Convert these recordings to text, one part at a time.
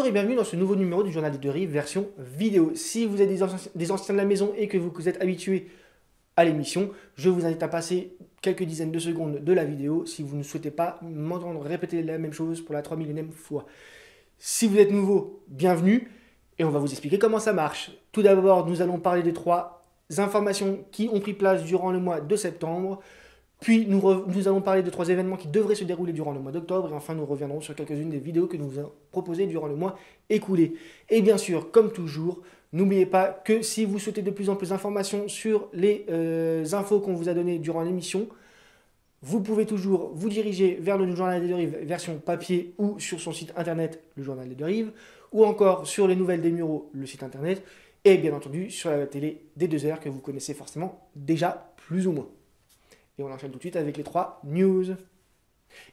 Bonjour et bienvenue dans ce nouveau numéro du Journal des Deux Rives version vidéo. Si vous êtes des anciens de la maison et que vous êtes habitués à l'émission, je vous invite à passer quelques dizaines de secondes de la vidéo si vous ne souhaitez pas m'entendre répéter la même chose pour la 3000e fois. Si vous êtes nouveau, bienvenue et on va vous expliquer comment ça marche. Tout d'abord, nous allons parler des 3 informations qui ont pris place durant le mois de septembre. Puis nous allons parler de 3 événements qui devraient se dérouler durant le mois d'octobre. Et enfin, nous reviendrons sur quelques-unes des vidéos que nous vous avons proposées durant le mois écoulé. Et bien sûr, comme toujours, n'oubliez pas que si vous souhaitez de plus en plus d'informations sur les infos qu'on vous a données durant l'émission, vous pouvez toujours vous diriger vers le Journal des Deux Rives version papier ou sur son site internet, le Journal des Deux Rives, ou encore sur les nouvelles des Mureaux, le site internet, et bien entendu sur la télé des 2 heures que vous connaissez forcément déjà plus ou moins. Et on enchaîne tout de suite avec les 3 news.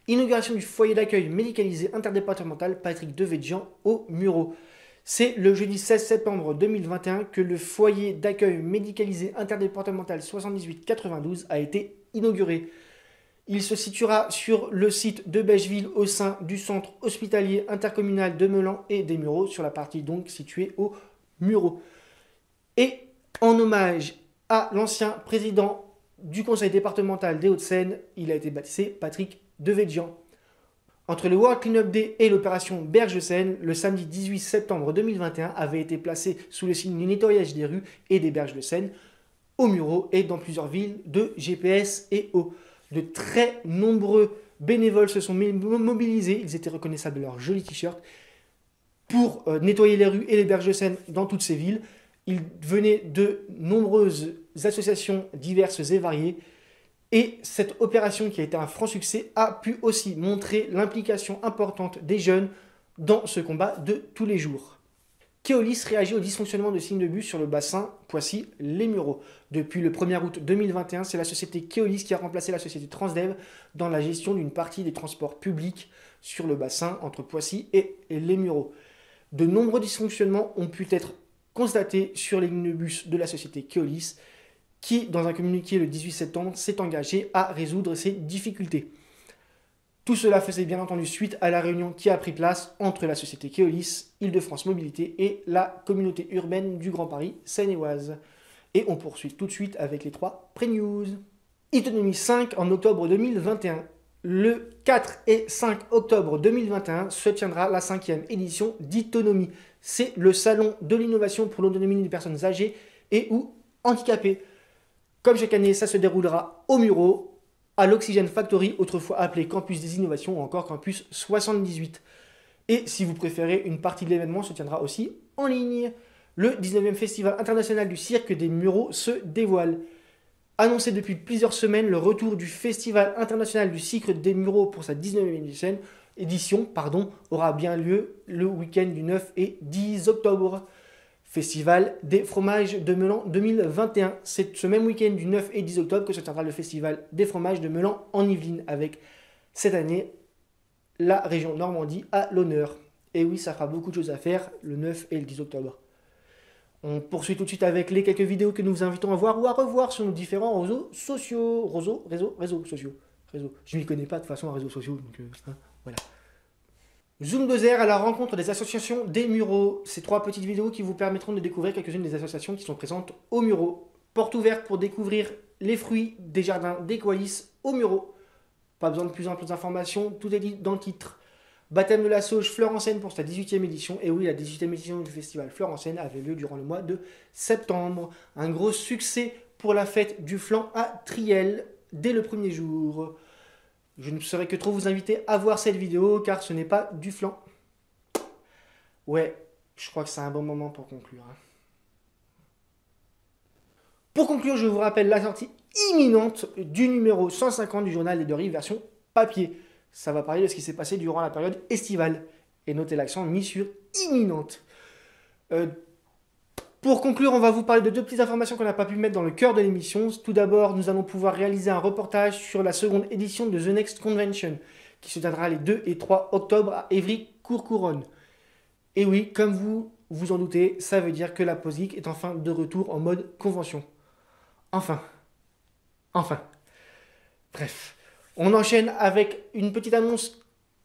Inauguration du foyer d'accueil médicalisé interdépartemental Patrick Devedjian aux Mureaux. C'est le jeudi 16 septembre 2021 que le foyer d'accueil médicalisé interdépartemental 7892 a été inauguré. Il se situera sur le site de Bècheville au sein du centre hospitalier intercommunal de Meulan et des Mureaux, sur la partie donc située aux Mureaux. Et en hommage à l'ancien président du conseil départemental des Hauts-de-Seine, il a été baptisé Patrick Devedjian. Entre le World Cleanup Day et l'opération Berges-de-Seine, le samedi 18 septembre 2021 avait été placé sous le signe du nettoyage des rues et des berges de Seine, aux Mureaux et dans plusieurs villes de GPS et eau. De très nombreux bénévoles se sont mobilisés, ils étaient reconnaissables de leur joli t-shirt, pour nettoyer les rues et les berges de Seine dans toutes ces villes. Ils venaient de nombreuses associations diverses et variées. Et cette opération, qui a été un franc succès, a pu aussi montrer l'implication importante des jeunes dans ce combat de tous les jours. Keolis réagit au dysfonctionnement de signes de bus sur le bassin Poissy-Les Mureaux. Depuis le 1er août 2021, c'est la société Keolis qui a remplacé la société Transdev dans la gestion d'une partie des transports publics sur le bassin entre Poissy et Les Mureaux. De nombreux dysfonctionnements ont pu être constatés sur les lignes de bus de la société Keolis, qui, dans un communiqué le 18 septembre, s'est engagé à résoudre ces difficultés. Tout cela faisait bien entendu suite à la réunion qui a pris place entre la société Keolis, Île-de-France Mobilité et la communauté urbaine du Grand Paris Seine-et-Oise. Et on poursuit tout de suite avec les 3 pré-news. Itonomie 5 en octobre 2021. Le 4 et 5 octobre 2021 se tiendra la 5e édition d'Itonomie. C'est le salon de l'innovation pour l'autonomie des personnes âgées et ou handicapées. Comme chaque année, ça se déroulera aux Mureaux, à l'Oxygène Factory, autrefois appelé Campus des Innovations ou encore Campus 78. Et si vous préférez, une partie de l'événement se tiendra aussi en ligne. Le 19e Festival international du cirque des Mureaux se dévoile. Annoncé depuis plusieurs semaines, le retour du Festival international du cirque des Mureaux pour sa 19e édition aura bien lieu le week-end du 9 et 10 octobre. Festival des fromages de Meulan 2021. C'est ce même week-end du 9 et 10 octobre que se tiendra le Festival des fromages de Meulan en Yvelines, avec cette année la région Normandie à l'honneur. Et oui, ça fera beaucoup de choses à faire le 9 et le 10 octobre. On poursuit tout de suite avec les quelques vidéos que nous vous invitons à voir ou à revoir sur nos différents réseaux sociaux. Réseaux sociaux. Je ne m'y connais pas de toute façon en réseaux sociaux, donc voilà. Zoom 2R à la rencontre des associations des Mureaux. Ces 3 petites vidéos qui vous permettront de découvrir quelques-unes des associations qui sont présentes aux Mureaux. Porte ouverte pour découvrir les fruits des jardins des Qualis aux Mureaux. Pas besoin de plus amples informations, tout est dit dans le titre. Baptême de la sauge Fleur en Seine pour sa 18e édition. Et oui, la 18e édition du festival Fleur en Seine avait lieu durant le mois de septembre. Un gros succès pour la fête du flan à Triel dès le premier jour. Je ne saurais que trop vous inviter à voir cette vidéo car ce n'est pas du flan. Ouais, je crois que c'est un bon moment pour conclure. Pour conclure, je vous rappelle la sortie imminente du numéro 150 du Journal des Deux Rives version papier. Ça va parler de ce qui s'est passé durant la période estivale. Et notez l'accent mis sur imminente. Pour conclure, on va vous parler de 2 petites informations qu'on n'a pas pu mettre dans le cœur de l'émission. Tout d'abord, nous allons pouvoir réaliser un reportage sur la 2e édition de The Next Convention, qui se tiendra les 2 et 3 octobre à Évry-Courcouronnes. Et oui, comme vous vous en doutez, ça veut dire que la Pozik est enfin de retour en mode convention. Enfin. Bref. On enchaîne avec une petite annonce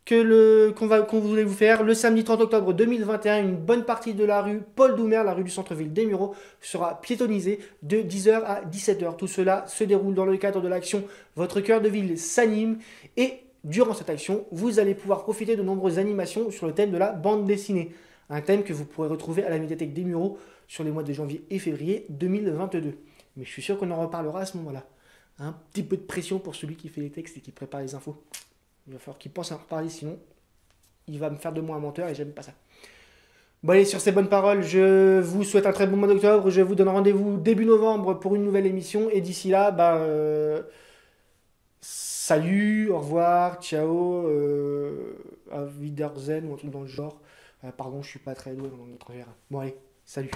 qu'on voulait vous faire. Le samedi 30 octobre 2021, une bonne partie de la rue Paul Doumer, la rue du centre-ville des Mureaux, sera piétonnisée de 10h à 17h. Tout cela se déroule dans le cadre de l'action Votre cœur de ville s'anime. Et durant cette action, vous allez pouvoir profiter de nombreuses animations sur le thème de la bande dessinée. Un thème que vous pourrez retrouver à la médiathèque des Mureaux sur les mois de janvier et février 2022. Mais je suis sûr qu'on en reparlera à ce moment-là. Un petit peu de pression pour celui qui fait les textes et qui prépare les infos. Il va falloir qu'il pense à en reparler, sinon il va me faire de moi un menteur et j'aime pas ça. Bon allez, sur ces bonnes paroles, je vous souhaite un très bon mois d'octobre. Je vous donne rendez-vous début novembre pour une nouvelle émission. Et d'ici là, salut, au revoir, ciao, auf Wiedersehen ou un truc dans le genre. Pardon, je suis pas très doué dans langue étrangère. Bon allez, salut.